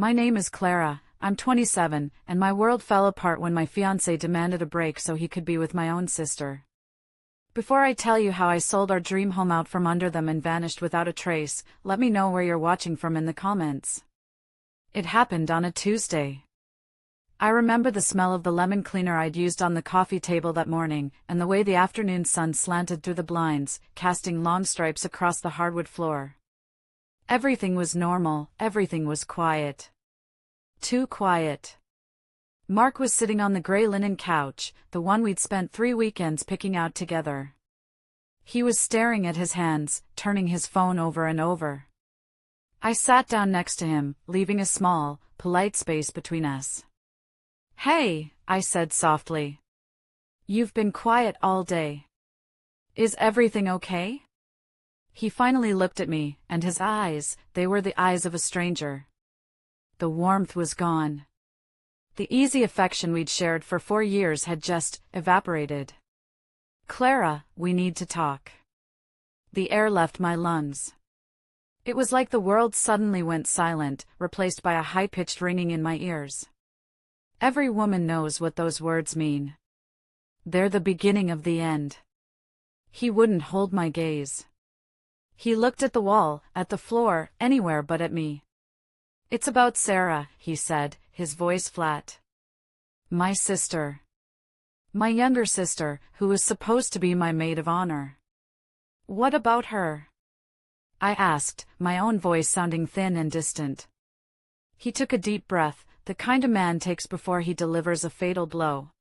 My name is Clara, I'm 27, and my world fell apart when my fiancé demanded a break so he could be with my own sister. Before I tell you how I sold our dream home out from under them and vanished without a trace, let me know where you're watching from in the comments. It happened on a Tuesday. I remember the smell of the lemon cleaner I'd used on the coffee table that morning, and the way the afternoon sun slanted through the blinds, casting long stripes across the hardwood floor. Everything was normal, everything was quiet. Too quiet. Mark was sitting on the gray linen couch, the one we'd spent 3 weekends picking out together. He was staring at his hands, turning his phone over and over. I sat down next to him, leaving a small, polite space between us. "Hey," I said softly. "You've been quiet all day. Is everything okay?" He finally looked at me, and his eyes, they were the eyes of a stranger. The warmth was gone. The easy affection we'd shared for 4 years had just evaporated. "Clara, we need to talk." The air left my lungs. It was like the world suddenly went silent, replaced by a high-pitched ringing in my ears. Every woman knows what those words mean. They're the beginning of the end. He wouldn't hold my gaze. He looked at the wall, at the floor, anywhere but at me. "It's about Sarah," he said, his voice flat. "My sister. My younger sister, who was supposed to be my maid of honor." "What about her?" I asked, my own voice sounding thin and distant. He took a deep breath, the kind a man takes before he delivers a fatal blow.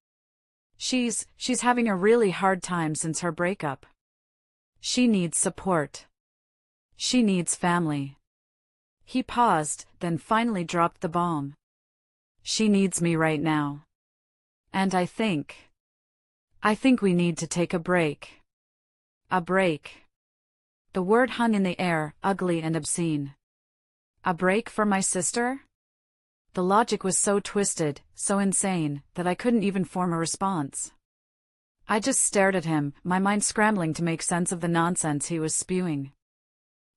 She's having a really hard time since her breakup. She needs support. She needs family." He paused, then finally dropped the bomb. "She needs me right now. And I think we need to take a break." A break. The word hung in the air, ugly and obscene. A break for my sister? The logic was so twisted, so insane, that I couldn't even form a response. I just stared at him, my mind scrambling to make sense of the nonsense he was spewing.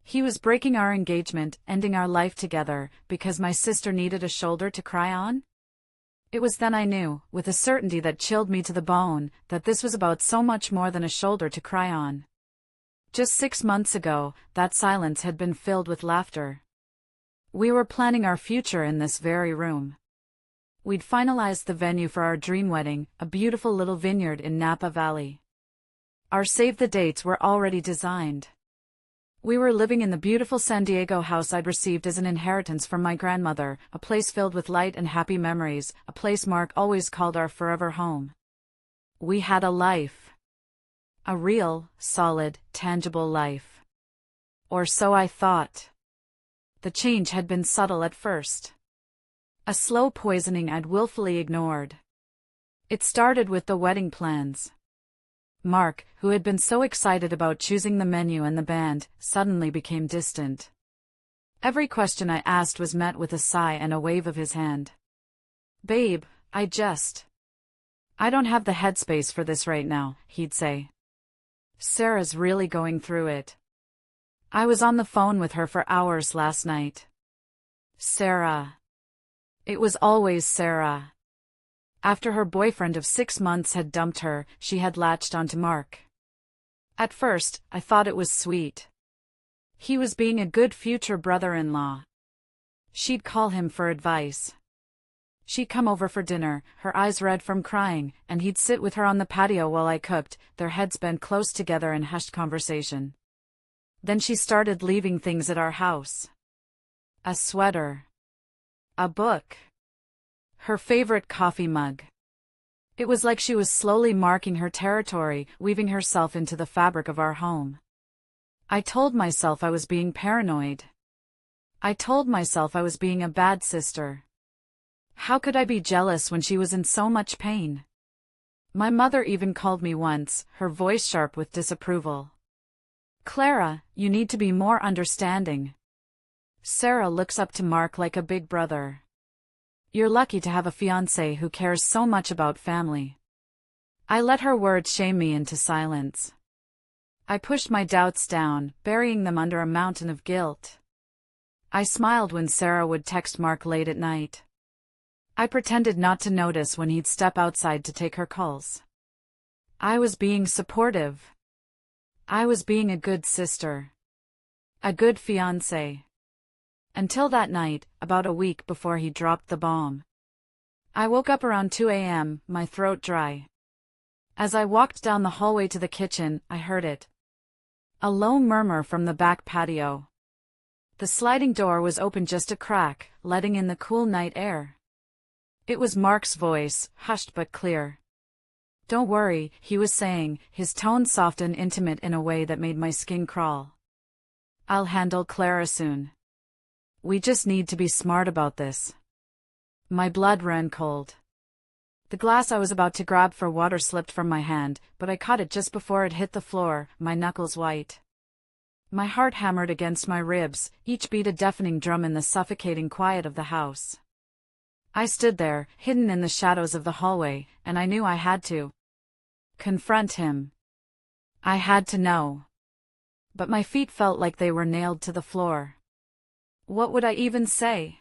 He was breaking our engagement, ending our life together, because my sister needed a shoulder to cry on? It was then I knew, with a certainty that chilled me to the bone, that this was about so much more than a shoulder to cry on. Just 6 months ago, that silence had been filled with laughter. We were planning our future in this very room. We'd finalized the venue for our dream wedding, a beautiful little vineyard in Napa Valley. Our save-the-dates were already designed. We were living in the beautiful San Diego house I'd received as an inheritance from my grandmother, a place filled with light and happy memories, a place Mark always called our forever home. We had a life. A real, solid, tangible life. Or so I thought. The change had been subtle at first. A slow poisoning I'd willfully ignored. It started with the wedding plans. Mark, who had been so excited about choosing the menu and the band, suddenly became distant. Every question I asked was met with a sigh and a wave of his hand. "Babe, I don't have the headspace for this right now," he'd say. "Sarah's really going through it. I was on the phone with her for hours last night. Sarah. It was always Sarah. After her boyfriend of 6 months had dumped her, she had latched onto Mark. At first, I thought it was sweet. He was being a good future brother-in-law. She'd call him for advice. She'd come over for dinner, her eyes red from crying, and he'd sit with her on the patio while I cooked, their heads bent close together in hushed conversation. Then she started leaving things at our house. A sweater. A book. Her favorite coffee mug. It was like she was slowly marking her territory, weaving herself into the fabric of our home. I told myself I was being paranoid. I told myself I was being a bad sister. How could I be jealous when she was in so much pain? My mother even called me once, her voice sharp with disapproval. "Clara, you need to be more understanding. Sarah looks up to Mark like a big brother. You're lucky to have a fiancé who cares so much about family." I let her words shame me into silence. I pushed my doubts down, burying them under a mountain of guilt. I smiled when Sarah would text Mark late at night. I pretended not to notice when he'd step outside to take her calls. I was being supportive. I was being a good sister. A good fiancé. Until that night, about a week before he dropped the bomb. I woke up around 2 a.m., my throat dry. As I walked down the hallway to the kitchen, I heard it. A low murmur from the back patio. The sliding door was open just a crack, letting in the cool night air. It was Mark's voice, hushed but clear. "Don't worry," he was saying, his tone soft and intimate in a way that made my skin crawl. "I'll handle Clara soon. We just need to be smart about this." My blood ran cold. The glass I was about to grab for water slipped from my hand, but I caught it just before it hit the floor, my knuckles white. My heart hammered against my ribs, each beat a deafening drum in the suffocating quiet of the house. I stood there, hidden in the shadows of the hallway, and I knew I had to confront him. I had to know. But my feet felt like they were nailed to the floor. What would I even say?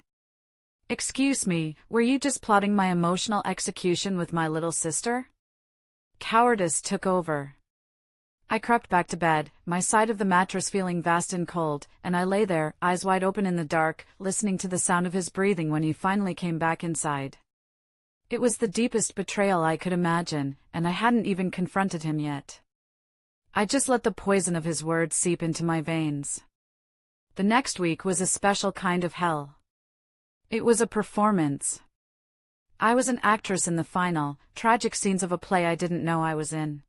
"Excuse me, were you just plotting my emotional execution with my little sister?" Cowardice took over. I crept back to bed, my side of the mattress feeling vast and cold, and I lay there, eyes wide open in the dark, listening to the sound of his breathing when he finally came back inside. It was the deepest betrayal I could imagine, and I hadn't even confronted him yet. I just let the poison of his words seep into my veins. The next week was a special kind of hell. It was a performance. I was an actress in the final, tragic scenes of a play I didn't know I was in.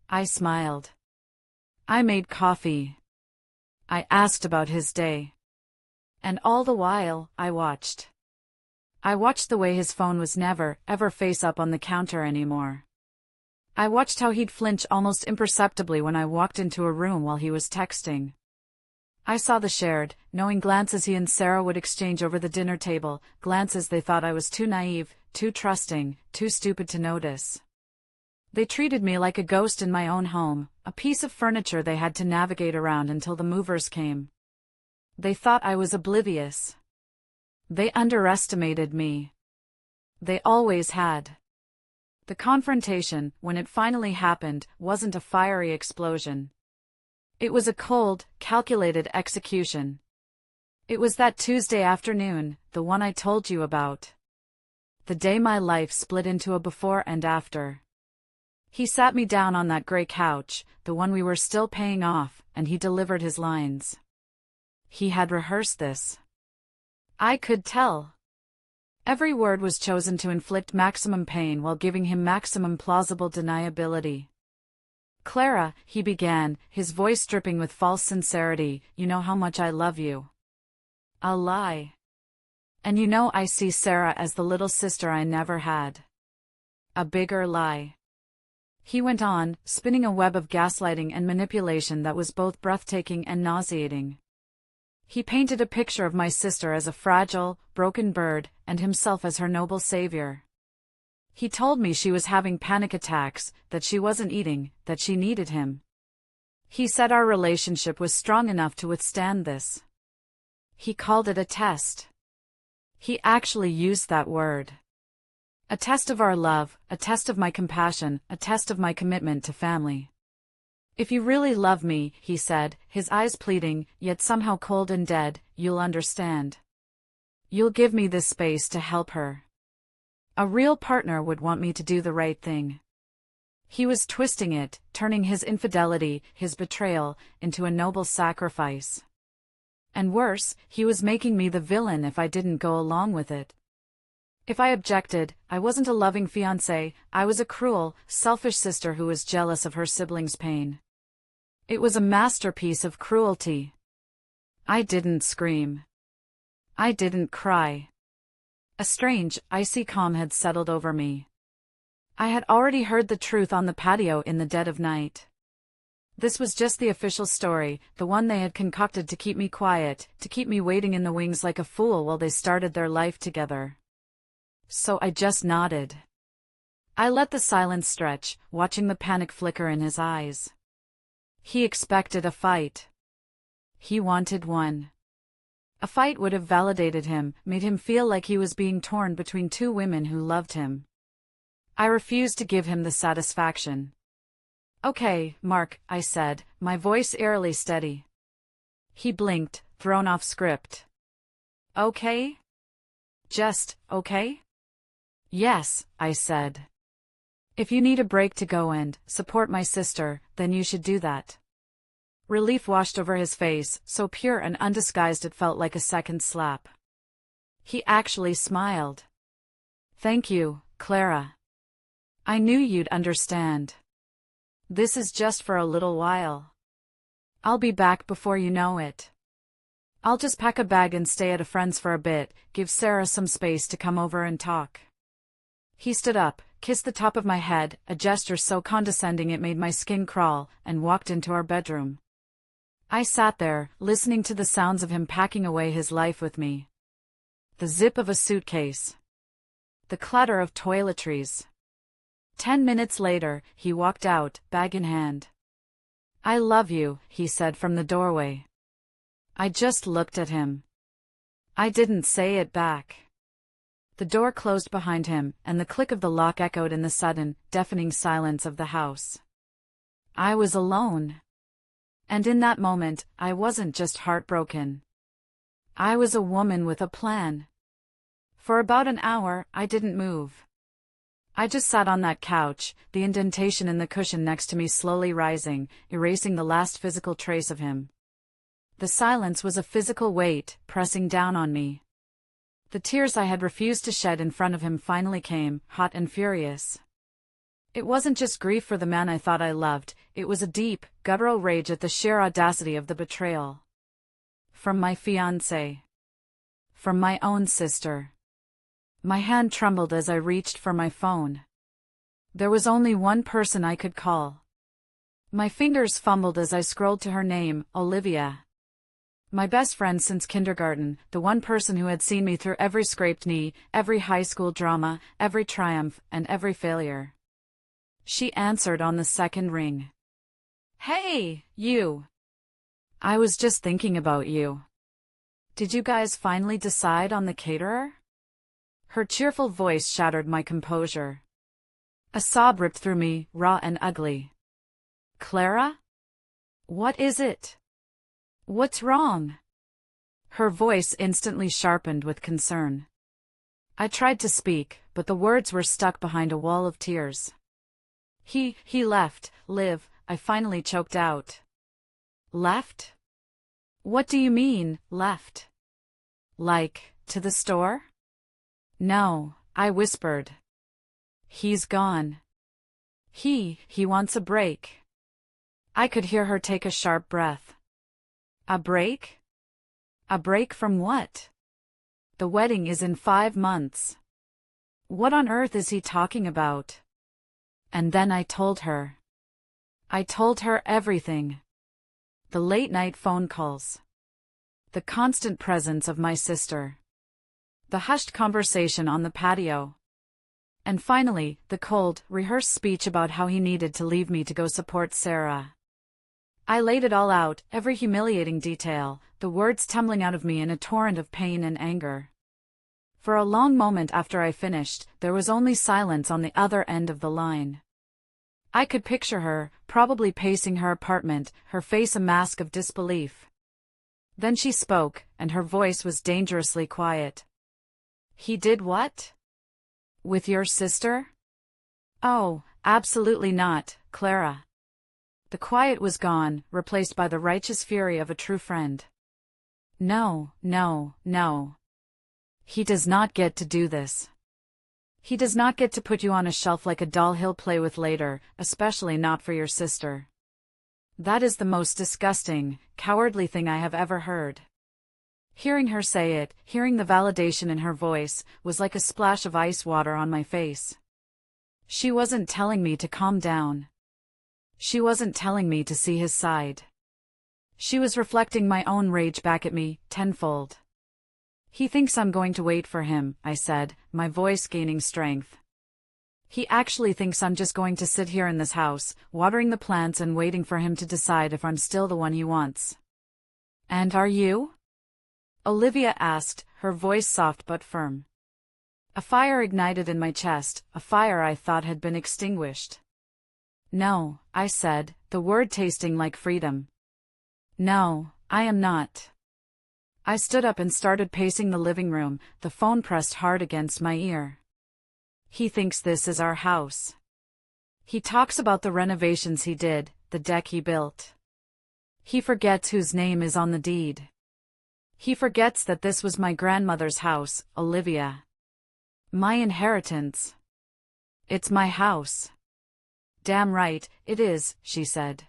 I smiled. I made coffee. I asked about his day. And all the while, I watched. I watched the way his phone was never, ever face up on the counter anymore. I watched how he'd flinch almost imperceptibly when I walked into a room while he was texting. I saw the shared, knowing glances he and Sarah would exchange over the dinner table, glances they thought I was too naive, too trusting, too stupid to notice. They treated me like a ghost in my own home, a piece of furniture they had to navigate around until the movers came. They thought I was oblivious. They underestimated me. They always had. The confrontation, when it finally happened, wasn't a fiery explosion. It was a cold, calculated execution. It was that Tuesday afternoon, the one I told you about. The day my life split into a before and after. He sat me down on that gray couch, the one we were still paying off, and he delivered his lines. He had rehearsed this. I could tell. Every word was chosen to inflict maximum pain while giving him maximum plausible deniability. "Clara," he began, his voice dripping with false sincerity, "you know how much I love you." A lie. "And you know I see Sarah as the little sister I never had." A bigger lie. He went on, spinning a web of gaslighting and manipulation that was both breathtaking and nauseating. He painted a picture of my sister as a fragile, broken bird, and himself as her noble savior. He told me she was having panic attacks, that she wasn't eating, that she needed him. He said our relationship was strong enough to withstand this. He called it a test. He actually used that word. A test of our love, a test of my compassion, a test of my commitment to family. "If you really love me," he said, his eyes pleading, yet somehow cold and dead, "you'll understand. You'll give me this space to help her. A real partner would want me to do the right thing." He was twisting it, turning his infidelity, his betrayal, into a noble sacrifice. And worse, he was making me the villain if I didn't go along with it. If I objected, I wasn't a loving fiancé, I was a cruel, selfish sister who was jealous of her siblings' pain. It was a masterpiece of cruelty. I didn't scream. I didn't cry. A strange, icy calm had settled over me. I had already heard the truth on the patio in the dead of night. This was just the official story, the one they had concocted to keep me quiet, to keep me waiting in the wings like a fool while they started their life together. So I just nodded. I let the silence stretch, watching the panic flicker in his eyes. He expected a fight. He wanted one. A fight would have validated him, made him feel like he was being torn between two women who loved him. I refused to give him the satisfaction. "Okay, Mark," I said, my voice eerily steady. He blinked, thrown off script. "Okay? Just, okay?" "Yes," I said. "If you need a break to go and support my sister, then you should do that." Relief washed over his face, so pure and undisguised it felt like a second slap. He actually smiled. "Thank you, Clara. I knew you'd understand. This is just for a little while. I'll be back before you know it. I'll just pack a bag and stay at a friend's for a bit, give Sarah some space to come over and talk." He stood up, kissed the top of my head, a gesture so condescending it made my skin crawl, and walked into our bedroom. I sat there, listening to the sounds of him packing away his life with me. The zip of a suitcase. The clatter of toiletries. 10 minutes later, he walked out, bag in hand. "I love you," he said from the doorway. I just looked at him. I didn't say it back. The door closed behind him, and the click of the lock echoed in the sudden, deafening silence of the house. I was alone. And in that moment, I wasn't just heartbroken. I was a woman with a plan. For about an hour, I didn't move. I just sat on that couch, the indentation in the cushion next to me slowly rising, erasing the last physical trace of him. The silence was a physical weight, pressing down on me. The tears I had refused to shed in front of him finally came, hot and furious. It wasn't just grief for the man I thought I loved, it was a deep, guttural rage at the sheer audacity of the betrayal. From my fiancé. From my own sister. My hand trembled as I reached for my phone. There was only one person I could call. My fingers fumbled as I scrolled to her name, Olivia. My best friend since kindergarten, the one person who had seen me through every scraped knee, every high school drama, every triumph, and every failure. She answered on the second ring. "Hey, you. I was just thinking about you. Did you guys finally decide on the caterer?" Her cheerful voice shattered my composure. A sob ripped through me, raw and ugly. "Clara? What is it? What's wrong?" Her voice instantly sharpened with concern. I tried to speak, but the words were stuck behind a wall of tears. He left, Liv," I finally choked out. "Left? What do you mean, left? Like, to the store?" "No," I whispered. "He's gone. He wants a break." I could hear her take a sharp breath. "A break? A break from what? The wedding is in 5 months. What on earth is he talking about?" And then I told her. I told her everything. The late-night phone calls. The constant presence of my sister. The hushed conversation on the patio. And finally, the cold, rehearsed speech about how he needed to leave me to go support Sarah. I laid it all out, every humiliating detail, the words tumbling out of me in a torrent of pain and anger. For a long moment after I finished, there was only silence on the other end of the line. I could picture her, probably pacing her apartment, her face a mask of disbelief. Then she spoke, and her voice was dangerously quiet. "He did what? With your sister?" "Oh, absolutely not, Clara." The quiet was gone, replaced by the righteous fury of a true friend. "No, no, no. He does not get to do this. He does not get to put you on a shelf like a doll he'll play with later, especially not for your sister. That is the most disgusting, cowardly thing I have ever heard." Hearing her say it, hearing the validation in her voice, was like a splash of ice water on my face. She wasn't telling me to calm down. She wasn't telling me to see his side. She was reflecting my own rage back at me, tenfold. "He thinks I'm going to wait for him," I said, my voice gaining strength. "He actually thinks I'm just going to sit here in this house, watering the plants and waiting for him to decide if I'm still the one he wants." "And are you?" Olivia asked, her voice soft but firm. A fire ignited in my chest, a fire I thought had been extinguished. No, I said, the word tasting like freedom. No, I am not. I stood up and started pacing the living room, the phone pressed hard against my ear. He thinks this is our house. He talks about the renovations he did, the deck he built. He forgets whose name is on the deed. He forgets that this was my grandmother's house, Olivia. My inheritance. It's my house. Damn right, it is, she said.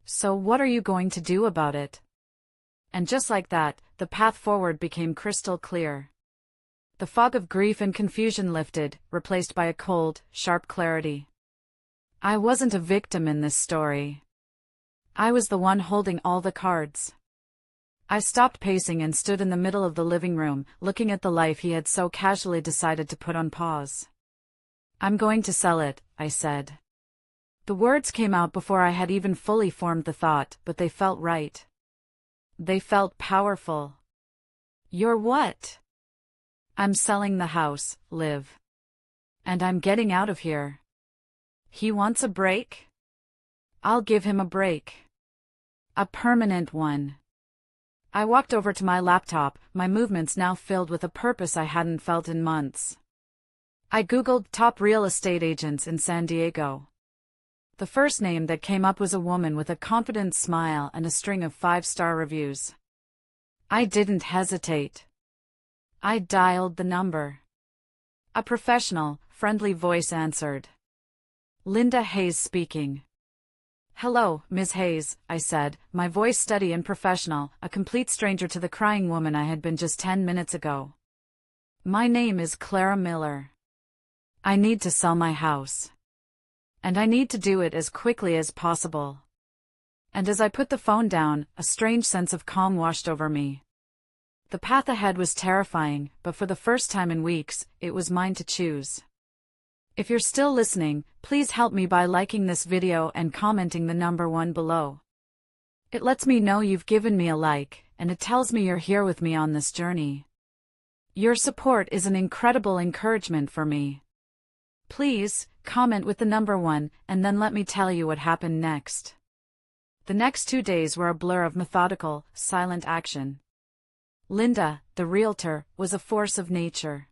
So what are you going to do about it? And just like that, the path forward became crystal clear. The fog of grief and confusion lifted, replaced by a cold, sharp clarity. I wasn't a victim in this story. I was the one holding all the cards. I stopped pacing and stood in the middle of the living room, looking at the life he had so casually decided to put on pause. I'm going to sell it, I said. The words came out before I had even fully formed the thought, but they felt right. They felt powerful. You're what? I'm selling the house, Liv. And I'm getting out of here. He wants a break? I'll give him a break. A permanent one. I walked over to my laptop, my movements now filled with a purpose I hadn't felt in months. I Googled top real estate agents in San Diego. The first name that came up was a woman with a confident smile and a string of 5-star reviews. I didn't hesitate. I dialed the number. A professional, friendly voice answered. Linda Hayes speaking. Hello, Ms. Hayes, I said, my voice steady and professional, a complete stranger to the crying woman I had been just 10 minutes ago. My name is Clara Miller. I need to sell my house. And I need to do it as quickly as possible. And as I put the phone down, a strange sense of calm washed over me. The path ahead was terrifying, but for the first time in weeks, it was mine to choose. If you're still listening, please help me by liking this video and commenting the number 1 below. It lets me know you've given me a like, and it tells me you're here with me on this journey. Your support is an incredible encouragement for me. Please, comment with the number 1, and then let me tell you what happened next. The next 2 days were a blur of methodical, silent action. Linda, the realtor, was a force of nature.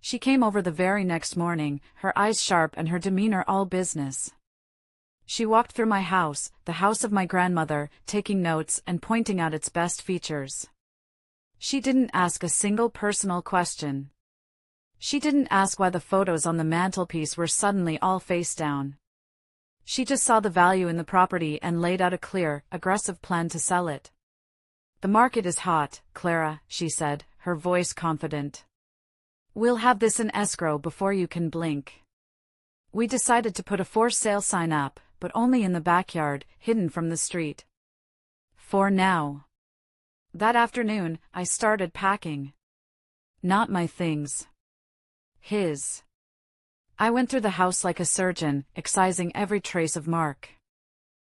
She came over the very next morning, her eyes sharp and her demeanor all business. She walked through my house, the house of my grandmother, taking notes and pointing out its best features. She didn't ask a single personal question. She didn't ask why the photos on the mantelpiece were suddenly all face down. She just saw the value in the property and laid out a clear, aggressive plan to sell it. The market is hot, Clara, she said, her voice confident. We'll have this in escrow before you can blink. We decided to put a for sale sign up, but only in the backyard, hidden from the street. For now. That afternoon, I started packing. Not my things. His. I went through the house like a surgeon, excising every trace of Mark.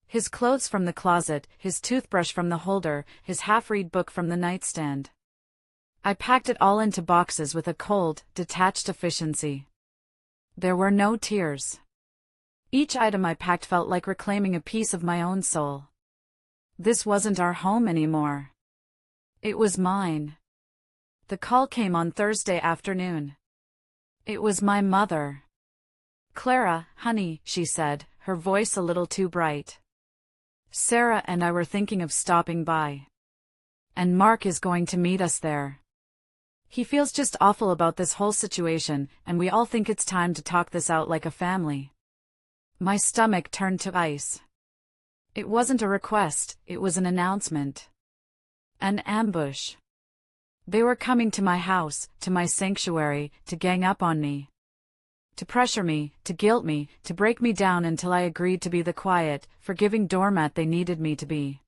His clothes from the closet, his toothbrush from the holder, his half-read book from the nightstand. I packed it all into boxes with a cold, detached efficiency. There were no tears. Each item I packed felt like reclaiming a piece of my own soul. This wasn't our home anymore. It was mine. The call came on Thursday afternoon. It was my mother. Clara, honey, she said, her voice a little too bright. Sarah and I were thinking of stopping by. And Mark is going to meet us there. He feels just awful about this whole situation, and we all think it's time to talk this out like a family. My stomach turned to ice. It wasn't a request, it was an announcement. An ambush. They were coming to my house, to my sanctuary, to gang up on me. To pressure me, to guilt me, to break me down until I agreed to be the quiet, forgiving doormat they needed me to be.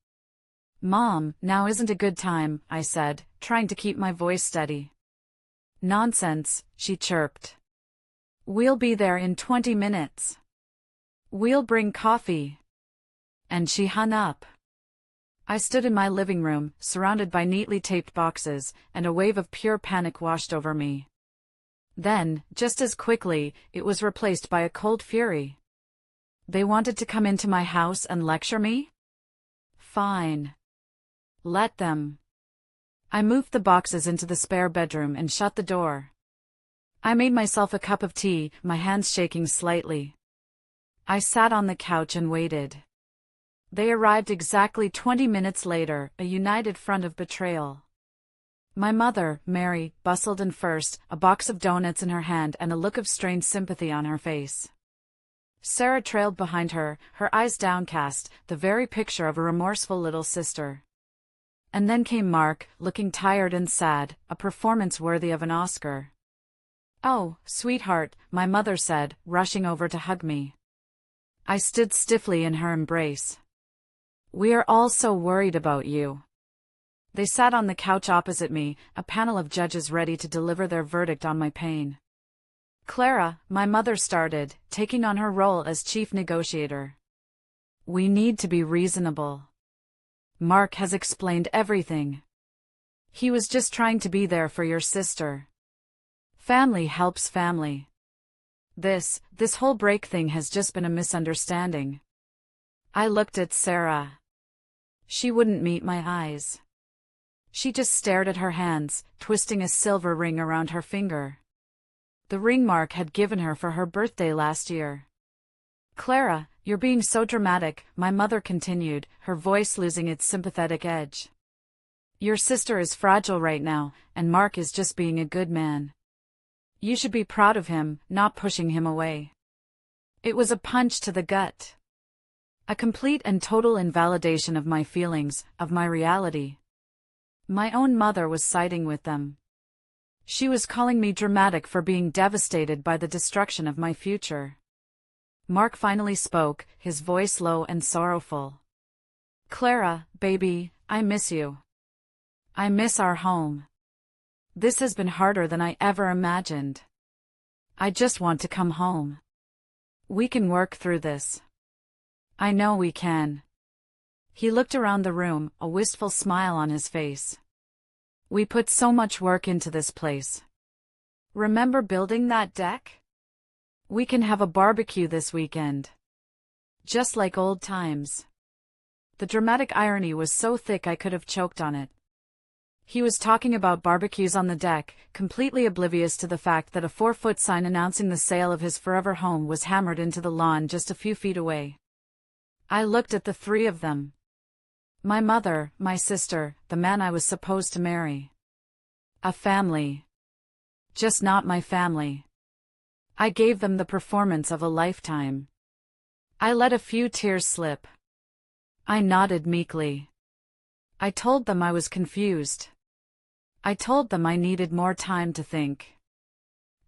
Mom, now isn't a good time, I said, trying to keep my voice steady. Nonsense, she chirped. We'll be there in 20 minutes. We'll bring coffee. And she hung up. I stood in my living room, surrounded by neatly taped boxes, and a wave of pure panic washed over me. Then, just as quickly, it was replaced by a cold fury. They wanted to come into my house and lecture me? Fine. Let them. I moved the boxes into the spare bedroom and shut the door. I made myself a cup of tea, my hands shaking slightly. I sat on the couch and waited. They arrived exactly 20 minutes later, a united front of betrayal. My mother, Mary, bustled in first, a box of donuts in her hand and a look of strained sympathy on her face. Sarah trailed behind her, her eyes downcast, the very picture of a remorseful little sister. And then came Mark, looking tired and sad, a performance worthy of an Oscar. "Oh, sweetheart," my mother said, rushing over to hug me. I stood stiffly in her embrace. "We are all so worried about you." They sat on the couch opposite me, a panel of judges ready to deliver their verdict on my pain. "Clara," my mother started, taking on her role as chief negotiator. "We need to be reasonable. Mark has explained everything. He was just trying to be there for your sister. Family helps family. This whole break thing has just been a misunderstanding." I looked at Sarah. She wouldn't meet my eyes. She just stared at her hands, twisting a silver ring around her finger. The ring Mark had given her for her birthday last year. "Clara, you're being so dramatic," my mother continued, her voice losing its sympathetic edge. "Your sister is fragile right now, and Mark is just being a good man. You should be proud of him, not pushing him away." It was a punch to the gut. A complete and total invalidation of my feelings, of my reality. My own mother was siding with them. She was calling me dramatic for being devastated by the destruction of my future. Mark finally spoke, his voice low and sorrowful. "Clara, baby, I miss you. I miss our home. This has been harder than I ever imagined. I just want to come home. We can work through this. I know we can." He looked around the room, a wistful smile on his face. "We put so much work into this place. Remember building that deck? We can have a barbecue this weekend. Just like old times." The dramatic irony was so thick I could have choked on it. He was talking about barbecues on the deck, completely oblivious to the fact that a 4-foot sign announcing the sale of his forever home was hammered into the lawn just a few feet away. I looked at the three of them. My mother, my sister, the man I was supposed to marry. A family. Just not my family. I gave them the performance of a lifetime. I let a few tears slip. I nodded meekly. I told them I was confused. I told them I needed more time to think.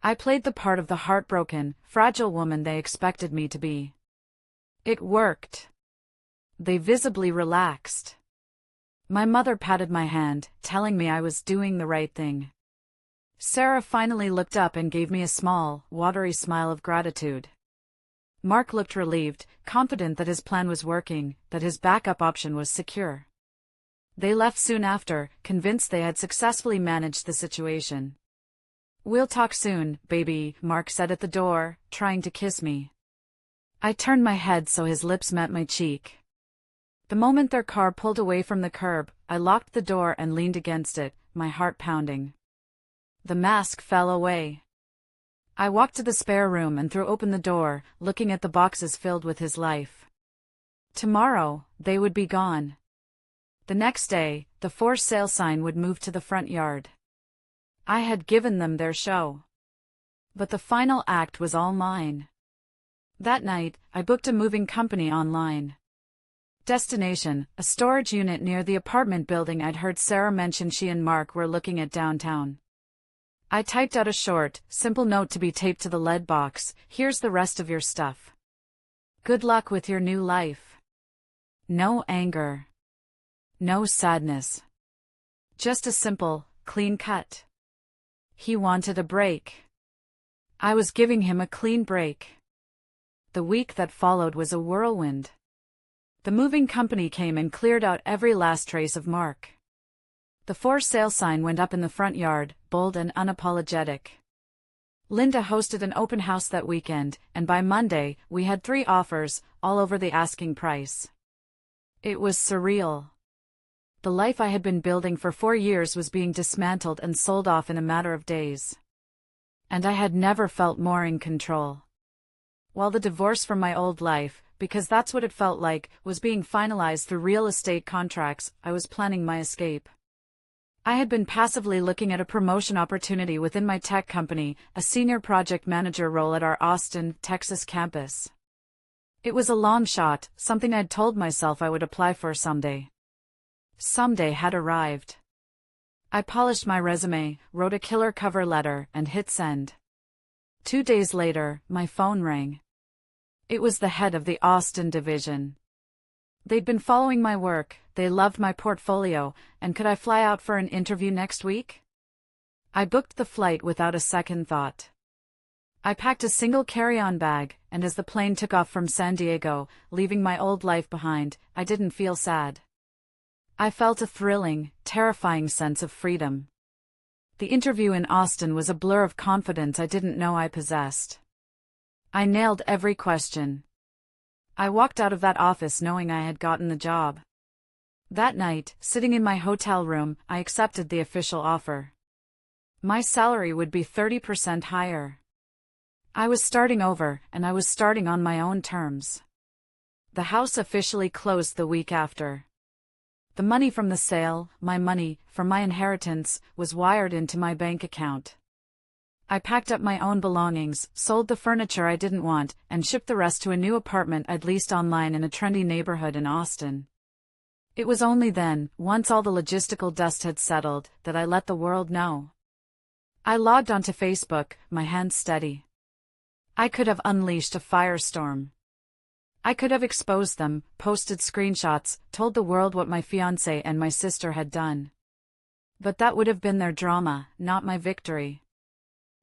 I played the part of the heartbroken, fragile woman they expected me to be. It worked. They visibly relaxed. My mother patted my hand, telling me I was doing the right thing. Sarah finally looked up and gave me a small, watery smile of gratitude. Mark looked relieved, confident that his plan was working, that his backup option was secure. They left soon after, convinced they had successfully managed the situation. "We'll talk soon, baby," Mark said at the door, trying to kiss me. I turned my head so his lips met my cheek. The moment their car pulled away from the curb, I locked the door and leaned against it, my heart pounding. The mask fell away. I walked to the spare room and threw open the door, looking at the boxes filled with his life. Tomorrow, they would be gone. The next day, the for sale sign would move to the front yard. I had given them their show. But the final act was all mine. That night, I booked a moving company online. Destination, a storage unit near the apartment building I'd heard Sarah mention she and Mark were looking at downtown. I typed out a short, simple note to be taped to the lead box. "Here's the rest of your stuff. Good luck with your new life." No anger. No sadness. Just a simple, clean cut. He wanted a break. I was giving him a clean break. The week that followed was a whirlwind. The moving company came and cleared out every last trace of Mark. The for sale sign went up in the front yard, bold and unapologetic. Linda hosted an open house that weekend, and by Monday, we had 3 offers, all over the asking price. It was surreal. The life I had been building for 4 years was being dismantled and sold off in a matter of days. And I had never felt more in control. While the divorce from my old life, because that's what it felt like, was being finalized through real estate contracts, I was planning my escape. I had been passively looking at a promotion opportunity within my tech company, a senior project manager role at our Austin, Texas campus. It was a long shot, something I'd told myself I would apply for someday. Someday had arrived. I polished my resume, wrote a killer cover letter, and hit send. 2 days later, my phone rang. It was the head of the Austin division. They'd been following my work, they loved my portfolio, and could I fly out for an interview next week? I booked the flight without a second thought. I packed a single carry-on bag, and as the plane took off from San Diego, leaving my old life behind, I didn't feel sad. I felt a thrilling, terrifying sense of freedom. The interview in Austin was a blur of confidence I didn't know I possessed. I nailed every question. I walked out of that office knowing I had gotten the job. That night, sitting in my hotel room, I accepted the official offer. My salary would be 30% higher. I was starting over, and I was starting on my own terms. The house officially closed the week after. The money from the sale, my money, from my inheritance, was wired into my bank account. I packed up my own belongings, sold the furniture I didn't want, and shipped the rest to a new apartment I'd leased online in a trendy neighborhood in Austin. It was only then, once all the logistical dust had settled, that I let the world know. I logged onto Facebook, my hands steady. I could have unleashed a firestorm. I could have exposed them, posted screenshots, told the world what my fiancé and my sister had done. But that would have been their drama, not my victory.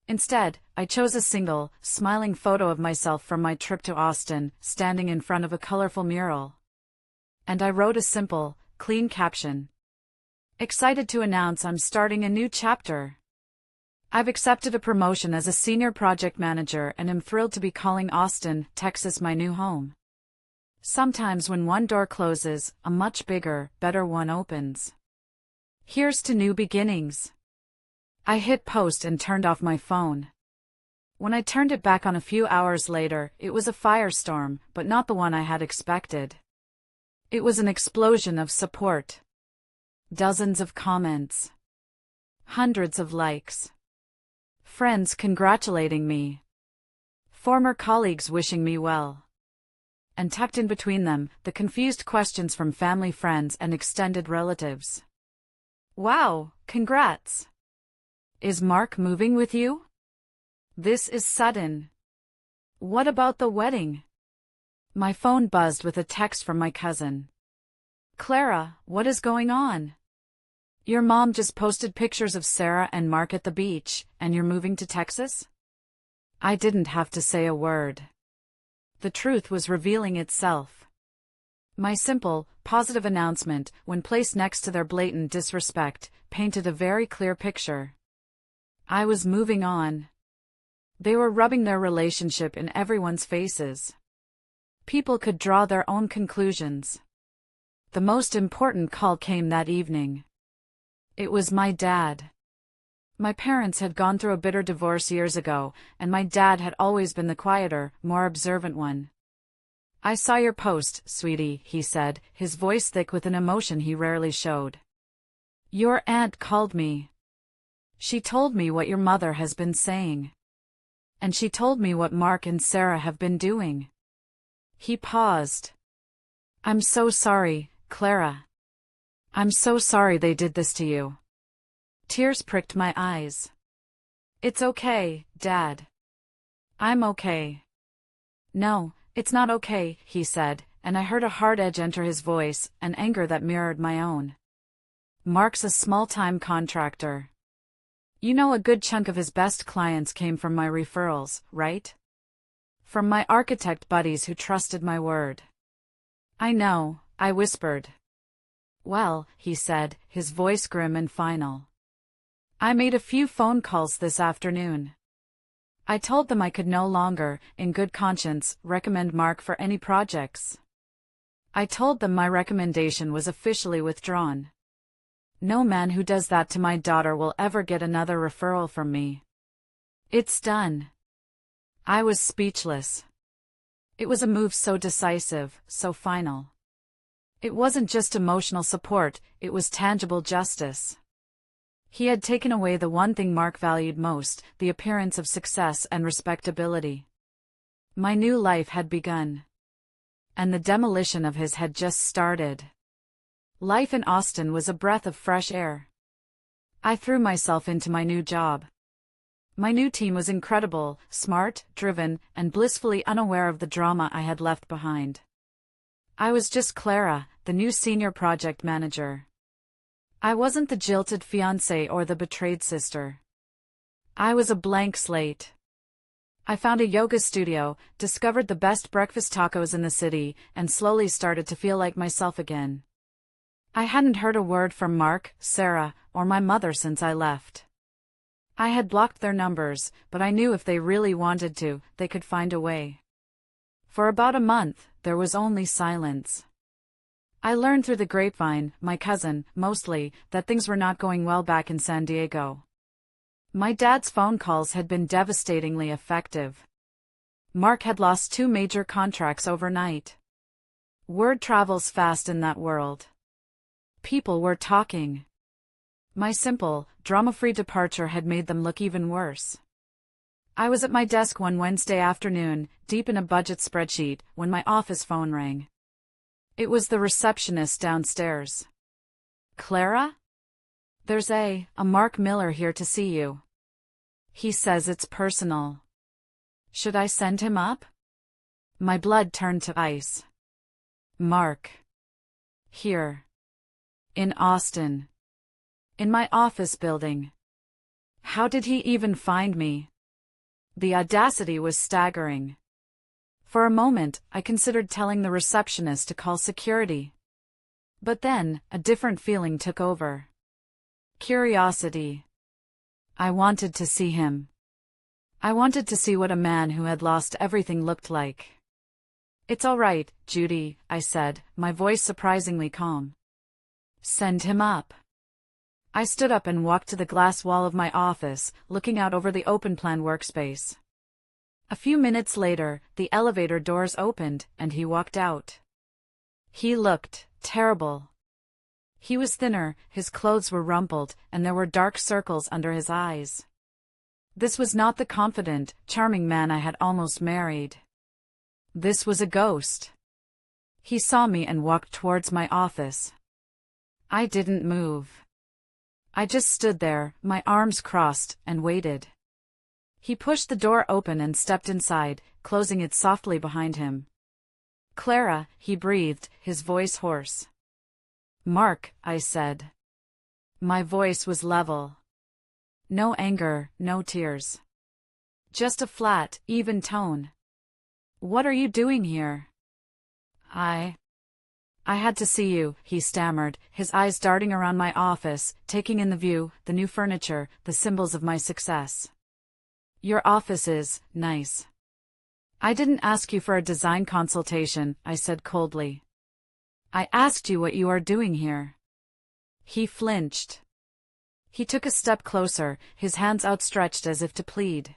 Instead, I chose a single, smiling photo of myself from my trip to Austin, standing in front of a colorful mural. And I wrote a simple, clean caption. Excited to announce I'm starting a new chapter. I've accepted a promotion as a senior project manager and am thrilled to be calling Austin, Texas my new home. Sometimes when one door closes, a much bigger, better one opens. Here's to new beginnings. I hit post and turned off my phone. When I turned it back on a few hours later, it was a firestorm, but not the one I had expected. It was an explosion of support. Dozens of comments. Hundreds of likes. Friends congratulating me. Former colleagues wishing me well. And tucked in between them, the confused questions from family, friends, and extended relatives. Wow, congrats! Is Mark moving with you? This is sudden. What about the wedding? My phone buzzed with a text from my cousin. Clara, what is going on? Your mom just posted pictures of Sarah and Mark at the beach, and you're moving to Texas? I didn't have to say a word. The truth was revealing itself. My simple, positive announcement, when placed next to their blatant disrespect, painted a very clear picture. I was moving on. They were rubbing their relationship in everyone's faces. People could draw their own conclusions. The most important call came that evening. It was my dad. My parents had gone through a bitter divorce years ago, and my dad had always been the quieter, more observant one. I saw your post, sweetie, he said, his voice thick with an emotion he rarely showed. Your aunt called me. She told me what your mother has been saying. And she told me what Mark and Sarah have been doing. He paused. I'm so sorry, Clara. I'm so sorry they did this to you. Tears pricked my eyes. It's okay, Dad. I'm okay. No, it's not okay, he said, and I heard a hard edge enter his voice, an anger that mirrored my own. Mark's a small-time contractor. You know, a good chunk of his best clients came from my referrals, right? From my architect buddies who trusted my word. I know, I whispered. Well, he said, his voice grim and final. I made a few phone calls this afternoon. I told them I could no longer, in good conscience, recommend Mark for any projects. I told them my recommendation was officially withdrawn. No man who does that to my daughter will ever get another referral from me. It's done. I was speechless. It was a move so decisive, so final. It wasn't just emotional support, it was tangible justice. He had taken away the one thing Mark valued most, the appearance of success and respectability. My new life had begun. And the demolition of his had just started. Life in Austin was a breath of fresh air. I threw myself into my new job. My new team was incredible, smart, driven, and blissfully unaware of the drama I had left behind. I was just Clara, the new senior project manager. I wasn't the jilted fiancé or the betrayed sister. I was a blank slate. I found a yoga studio, discovered the best breakfast tacos in the city, and slowly started to feel like myself again. I hadn't heard a word from Mark, Sarah, or my mother since I left. I had blocked their numbers, but I knew if they really wanted to, they could find a way. For about a month, there was only silence. I learned through the grapevine, my cousin, mostly, that things were not going well back in San Diego. My dad's phone calls had been devastatingly effective. Mark had lost 2 major contracts overnight. Word travels fast in that world. People were talking. My simple, drama-free departure had made them look even worse. I was at my desk one Wednesday afternoon, deep in a budget spreadsheet, when my office phone rang. It was the receptionist downstairs. Clara? There's a Mark Miller here to see you. He says it's personal. Should I send him up? My blood turned to ice. Mark. Here. In Austin. In my office building. How did he even find me? The audacity was staggering. For a moment, I considered telling the receptionist to call security. But then, a different feeling took over. Curiosity. I wanted to see him. I wanted to see what a man who had lost everything looked like. It's all right, Judy, I said, my voice surprisingly calm. Send him up. I stood up and walked to the glass wall of my office, looking out over the open-plan workspace. A few minutes later, the elevator doors opened, and he walked out. He looked terrible. He was thinner, his clothes were rumpled, and there were dark circles under his eyes. This was not the confident, charming man I had almost married. This was a ghost. He saw me and walked towards my office. I didn't move. I just stood there, my arms crossed, and waited. He pushed the door open and stepped inside, closing it softly behind him. Clara, he breathed, his voice hoarse. Mark, I said. My voice was level. No anger, no tears. Just a flat, even tone. What are you doing here? I had to see you, he stammered, his eyes darting around my office, taking in the view, the new furniture, the symbols of my success. Your office is nice. I didn't ask you for a design consultation, I said coldly. I asked you what you are doing here. He flinched. He took a step closer, his hands outstretched as if to plead.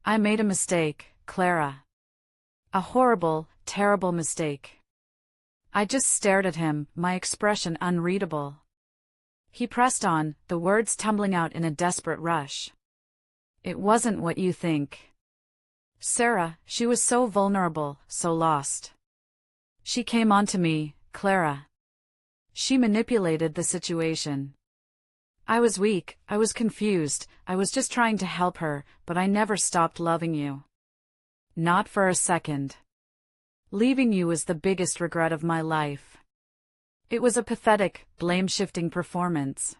I made a mistake, Clara. A horrible, terrible mistake. I just stared at him, my expression unreadable. He pressed on, the words tumbling out in a desperate rush. It wasn't what you think. Sarah, she was so vulnerable, so lost. She came onto me, Clara. She manipulated the situation. I was weak, I was confused, I was just trying to help her, but I never stopped loving you. Not for a second. Leaving you was the biggest regret of my life. It was a pathetic, blame-shifting performance.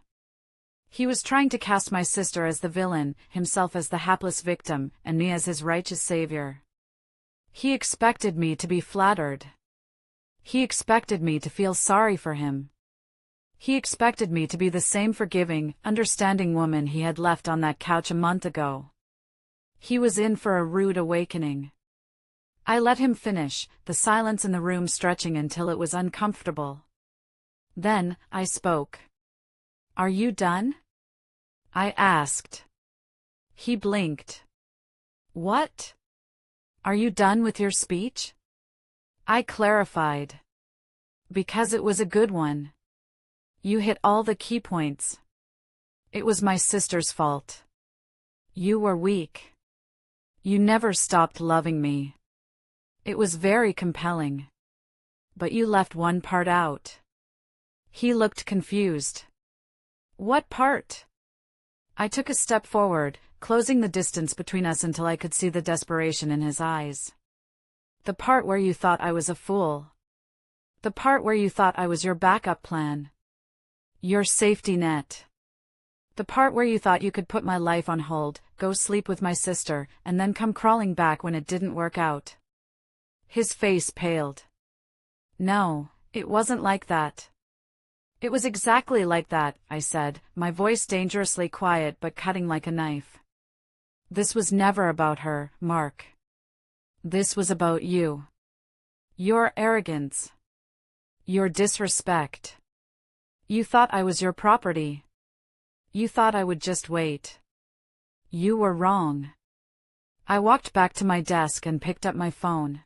He was trying to cast my sister as the villain, himself as the hapless victim, and me as his righteous savior. He expected me to be flattered. He expected me to feel sorry for him. He expected me to be the same forgiving, understanding woman he had left on that couch a month ago. He was in for a rude awakening. I let him finish, the silence in the room stretching until it was uncomfortable. Then, I spoke. "Are you done?" I asked. He blinked. "What? Are you done with your speech?" I clarified. "Because it was a good one. You hit all the key points. It was my sister's fault. You were weak. You never stopped loving me. It was very compelling. But you left one part out." He looked confused. "What part?" I took a step forward, closing the distance between us until I could see the desperation in his eyes. "The part where you thought I was a fool. The part where you thought I was your backup plan. Your safety net. The part where you thought you could put my life on hold, go sleep with my sister, and then come crawling back when it didn't work out." His face paled. "No, it wasn't like that." "It was exactly like that," I said, my voice dangerously quiet but cutting like a knife. "This was never about her, Mark. This was about you. Your arrogance. Your disrespect. You thought I was your property. You thought I would just wait. You were wrong." I walked back to my desk and picked up my phone.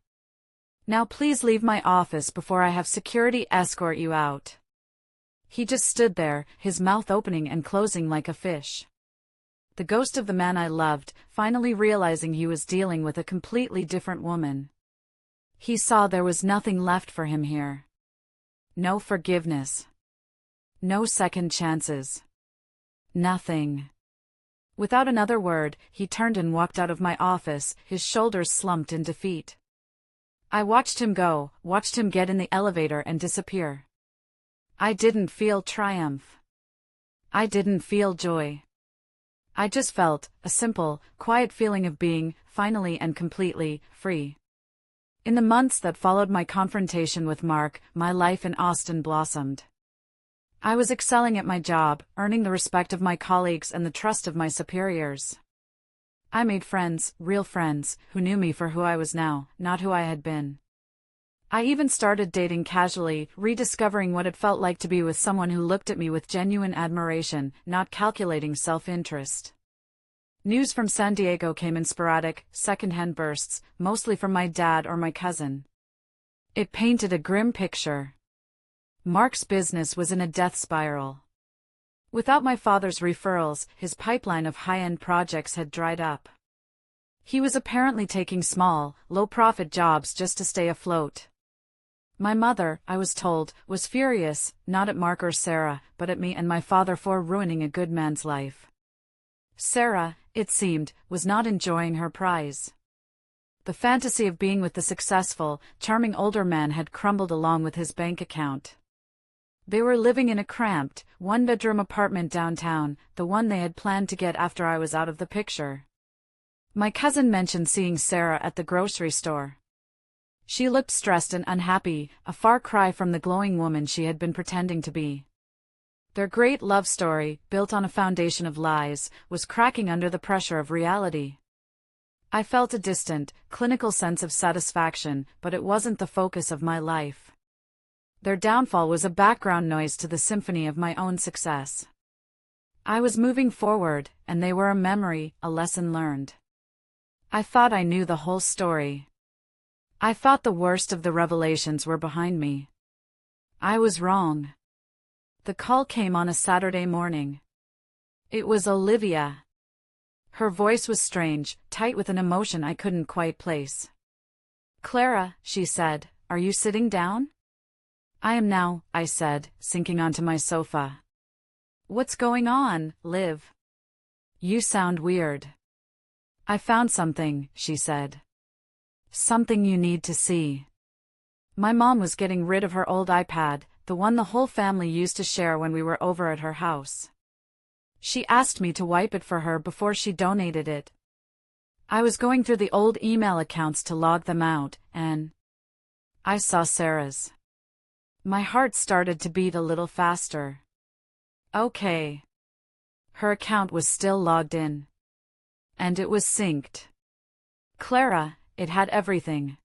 "Now please leave my office before I have security escort you out." He just stood there, his mouth opening and closing like a fish. The ghost of the man I loved, finally realizing he was dealing with a completely different woman. He saw there was nothing left for him here. No forgiveness. No second chances. Nothing. Without another word, he turned and walked out of my office, his shoulders slumped in defeat. I watched him go, watched him get in the elevator and disappear. I didn't feel triumph. I didn't feel joy. I just felt a simple, quiet feeling of being, finally and completely, free. In the months that followed my confrontation with Mark, my life in Austin blossomed. I was excelling at my job, earning the respect of my colleagues and the trust of my superiors. I made friends, real friends, who knew me for who I was now, not who I had been. I even started dating casually, rediscovering what it felt like to be with someone who looked at me with genuine admiration, not calculating self-interest. News from San Diego came in sporadic, second-hand bursts, mostly from my dad or my cousin. It painted a grim picture. Mark's business was in a death spiral. Without my father's referrals, his pipeline of high-end projects had dried up. He was apparently taking small, low-profit jobs just to stay afloat. My mother, I was told, was furious, not at Mark or Sarah, but at me and my father for ruining a good man's life. Sarah, it seemed, was not enjoying her prize. The fantasy of being with the successful, charming older man had crumbled along with his bank account. They were living in a cramped, one-bedroom apartment downtown, the one they had planned to get after I was out of the picture. My cousin mentioned seeing Sarah at the grocery store. She looked stressed and unhappy, a far cry from the glowing woman she had been pretending to be. Their great love story, built on a foundation of lies, was cracking under the pressure of reality. I felt a distant, clinical sense of satisfaction, but it wasn't the focus of my life. Their downfall was a background noise to the symphony of my own success. I was moving forward, and they were a memory, a lesson learned. I thought I knew the whole story. I thought the worst of the revelations were behind me. I was wrong. The call came on a Saturday morning. It was Olivia. Her voice was strange, tight with an emotion I couldn't quite place. "Clara," she said, "are you sitting down?" "I am now," I said, sinking onto my sofa. "What's going on, Liv? You sound weird." "I found something," she said. "Something you need to see." My mom was getting rid of her old iPad, the one the whole family used to share when we were over at her house. She asked me to wipe it for her before she donated it. I was going through the old email accounts to log them out, and I saw Sarah's. My heart started to beat a little faster. Okay. Her account was still logged in. And it was synced. Clara, it had everything.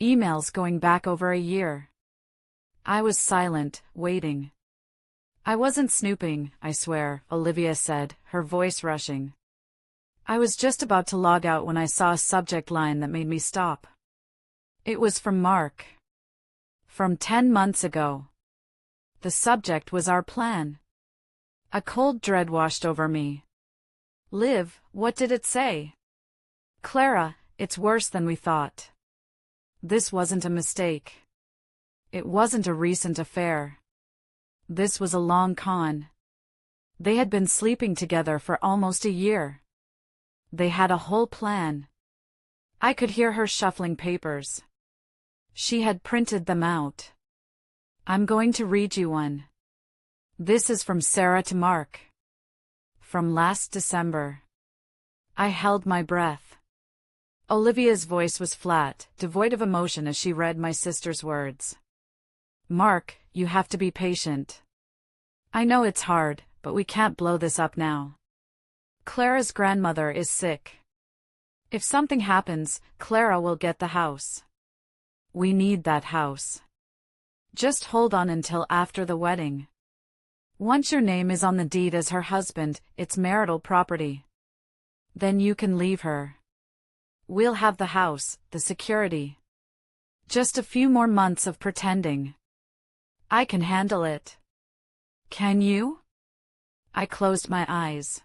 Emails going back over a year. I was silent, waiting. I wasn't snooping, I swear, Olivia said, her voice rushing. I was just about to log out when I saw a subject line that made me stop. It was from Mark. From 10 months ago. The subject was our plan. A cold dread washed over me. Liv, what did it say? Clara, it's worse than we thought. This wasn't a mistake. It wasn't a recent affair. This was a long con. They had been sleeping together for almost a year. They had a whole plan. I could hear her shuffling papers. She had printed them out. I'm going to read you one. This is from Sarah to Mark. From last December. I held my breath. Olivia's voice was flat, devoid of emotion as she read my sister's words. Mark, you have to be patient. I know it's hard, but we can't blow this up now. Clara's grandmother is sick. If something happens, Clara will get the house. We need that house. Just hold on until after the wedding. Once your name is on the deed as her husband, it's marital property. Then you can leave her. We'll have the house, the security. Just a few more months of pretending. I can handle it. Can you? I closed my eyes.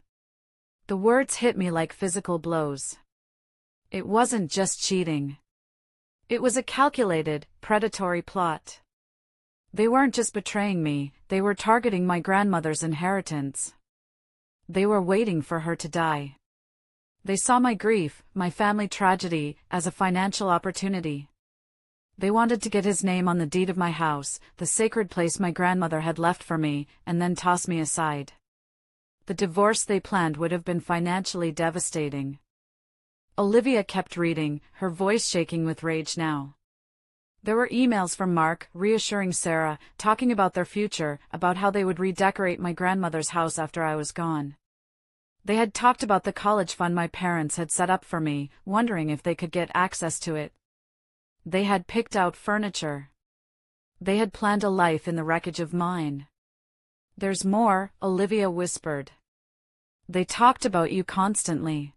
The words hit me like physical blows. It wasn't just cheating. It was a calculated, predatory plot. They weren't just betraying me, they were targeting my grandmother's inheritance. They were waiting for her to die. They saw my grief, my family tragedy, as a financial opportunity. They wanted to get his name on the deed of my house, the sacred place my grandmother had left for me, and then toss me aside. The divorce they planned would have been financially devastating. Olivia kept reading, her voice shaking with rage now. There were emails from Mark, reassuring Sarah, talking about their future, about how they would redecorate my grandmother's house after I was gone. They had talked about the college fund my parents had set up for me, wondering if they could get access to it. They had picked out furniture. They had planned a life in the wreckage of mine. There's more, Olivia whispered. They talked about you constantly.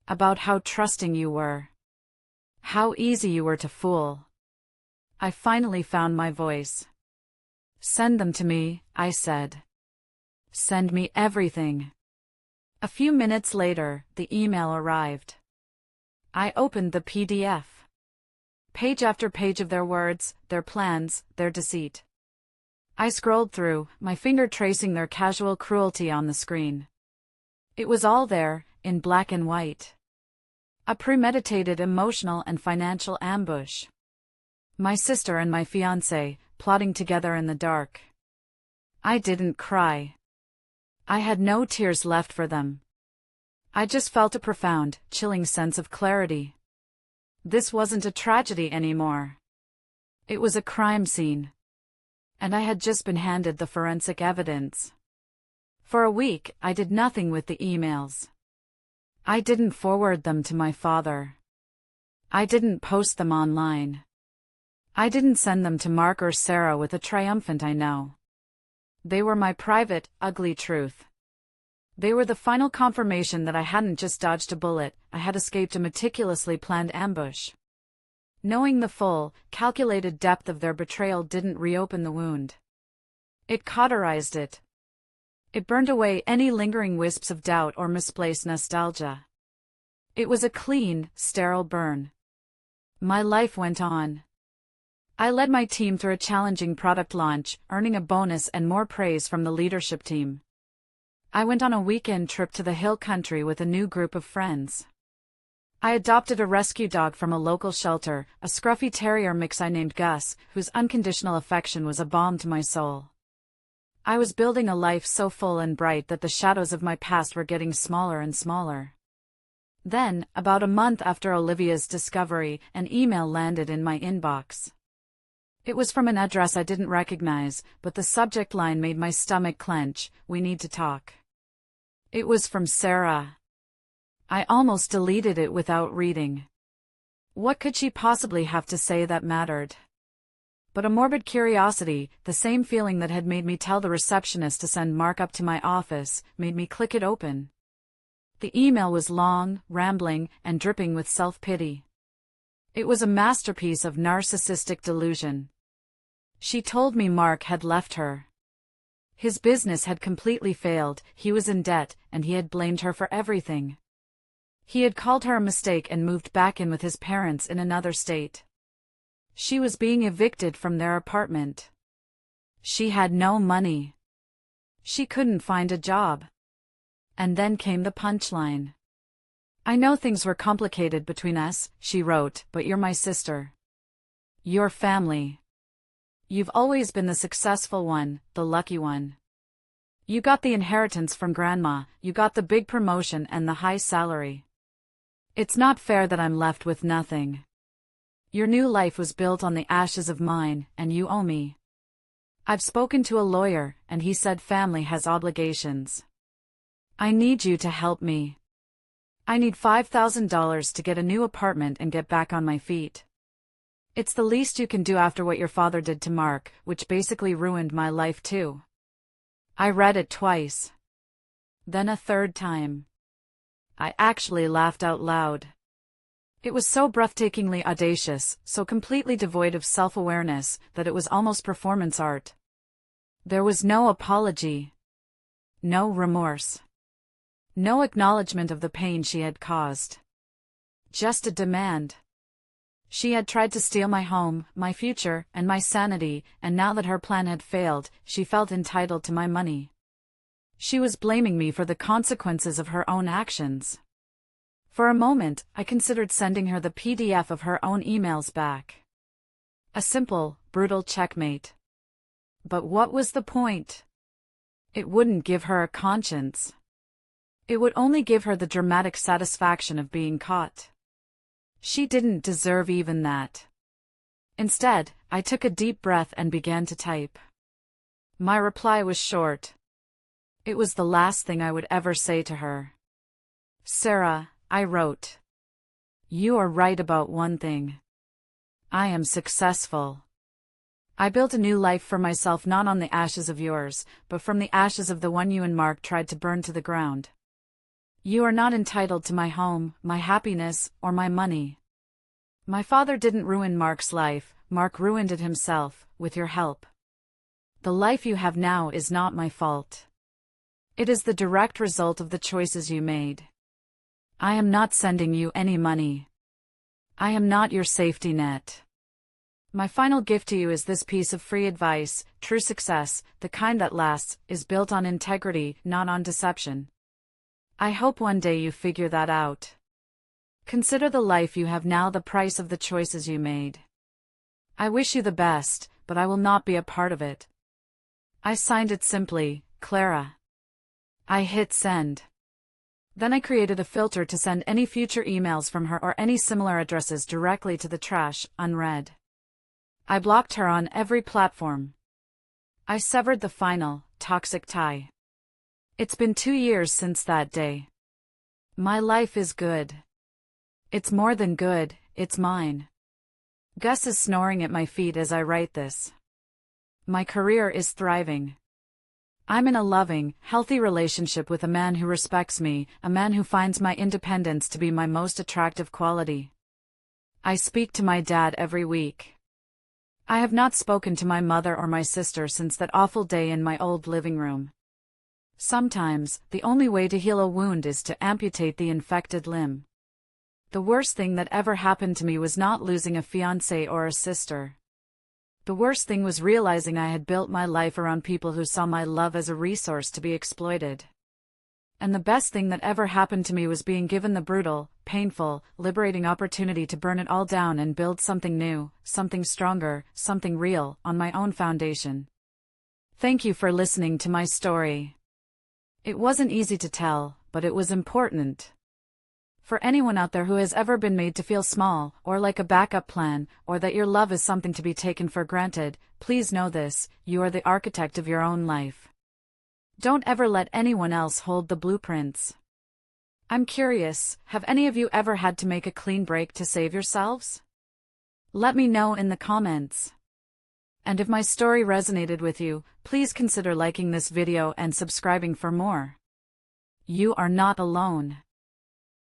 About how trusting you were. How easy you were to fool. I finally found my voice. Send them to me, I said. Send me everything. A few minutes later, the email arrived. I opened the PDF. Page after page of their words, their plans, their deceit. I scrolled through, my finger tracing their casual cruelty on the screen. It was all there, in black and white. A premeditated emotional and financial ambush. My sister and my fiancé, plotting together in the dark. I didn't cry. I had no tears left for them. I just felt a profound, chilling sense of clarity. This wasn't a tragedy anymore. It was a crime scene. And I had just been handed the forensic evidence. For a week, I did nothing with the emails. I didn't forward them to my father. I didn't post them online. I didn't send them to Mark or Sarah with a triumphant I know. They were my private, ugly truth. They were the final confirmation that I hadn't just dodged a bullet, I had escaped a meticulously planned ambush. Knowing the full, calculated depth of their betrayal didn't reopen the wound. It cauterized it. It burned away any lingering wisps of doubt or misplaced nostalgia. It was a clean, sterile burn. My life went on. I led my team through a challenging product launch, earning a bonus and more praise from the leadership team. I went on a weekend trip to the hill country with a new group of friends. I adopted a rescue dog from a local shelter, a scruffy terrier mix I named Gus, whose unconditional affection was a balm to my soul. I was building a life so full and bright that the shadows of my past were getting smaller and smaller. Then, about a month after Olivia's discovery, an email landed in my inbox. It was from an address I didn't recognize, but the subject line made my stomach clench. "We need to talk." It was from Sarah. I almost deleted it without reading. What could she possibly have to say that mattered? But a morbid curiosity, the same feeling that had made me tell the receptionist to send Mark up to my office, made me click it open. The email was long, rambling, and dripping with self-pity. It was a masterpiece of narcissistic delusion. She told me Mark had left her. His business had completely failed, he was in debt, and he had blamed her for everything. He had called her a mistake and moved back in with his parents in another state. She was being evicted from their apartment. She had no money. She couldn't find a job. And then came the punchline. "I know things were complicated between us," she wrote, "but you're my sister. Your family. You've always been the successful one, the lucky one. You got the inheritance from grandma, you got the big promotion and the high salary. It's not fair that I'm left with nothing. Your new life was built on the ashes of mine, and you owe me. I've spoken to a lawyer, and he said family has obligations. I need you to help me. I need $5,000 to get a new apartment and get back on my feet. It's the least you can do after what your father did to Mark, which basically ruined my life too." I read it twice. Then a third time. I actually laughed out loud. It was so breathtakingly audacious, so completely devoid of self-awareness, that it was almost performance art. There was no apology. No remorse. No acknowledgement of the pain she had caused. Just a demand. She had tried to steal my home, my future, and my sanity, and now that her plan had failed, she felt entitled to my money. She was blaming me for the consequences of her own actions. For a moment, I considered sending her the PDF of her own emails back. A simple, brutal checkmate. But what was the point? It wouldn't give her a conscience. It would only give her the dramatic satisfaction of being caught. She didn't deserve even that. Instead, I took a deep breath and began to type. My reply was short. It was the last thing I would ever say to her. "Sarah," I wrote. "You are right about one thing. I am successful. I built a new life for myself not on the ashes of yours, but from the ashes of the one you and Mark tried to burn to the ground. You are not entitled to my home, my happiness, or my money. My father didn't ruin Mark's life, Mark ruined it himself, with your help. The life you have now is not my fault. It is the direct result of the choices you made. I am not sending you any money. I am not your safety net. My final gift to you is this piece of free advice: true success, the kind that lasts, is built on integrity, not on deception. I hope one day you figure that out. Consider the life you have now the price of the choices you made. I wish you the best, but I will not be a part of it." I signed it simply, Clara. I hit send. Then I created a filter to send any future emails from her or any similar addresses directly to the trash, unread. I blocked her on every platform. I severed the final, toxic tie. It's been 2 years since that day. My life is good. It's more than good, it's mine. Gus is snoring at my feet as I write this. My career is thriving. I'm in a loving, healthy relationship with a man who respects me, a man who finds my independence to be my most attractive quality. I speak to my dad every week. I have not spoken to my mother or my sister since that awful day in my old living room. Sometimes, the only way to heal a wound is to amputate the infected limb. The worst thing that ever happened to me was not losing a fiancé or a sister. The worst thing was realizing I had built my life around people who saw my love as a resource to be exploited. And the best thing that ever happened to me was being given the brutal, painful, liberating opportunity to burn it all down and build something new, something stronger, something real, on my own foundation. Thank you for listening to my story. It wasn't easy to tell, but it was important. For anyone out there who has ever been made to feel small, or like a backup plan, or that your love is something to be taken for granted, please know this: you are the architect of your own life. Don't ever let anyone else hold the blueprints. I'm curious, have any of you ever had to make a clean break to save yourselves? Let me know in the comments. And if my story resonated with you, please consider liking this video and subscribing for more. You are not alone.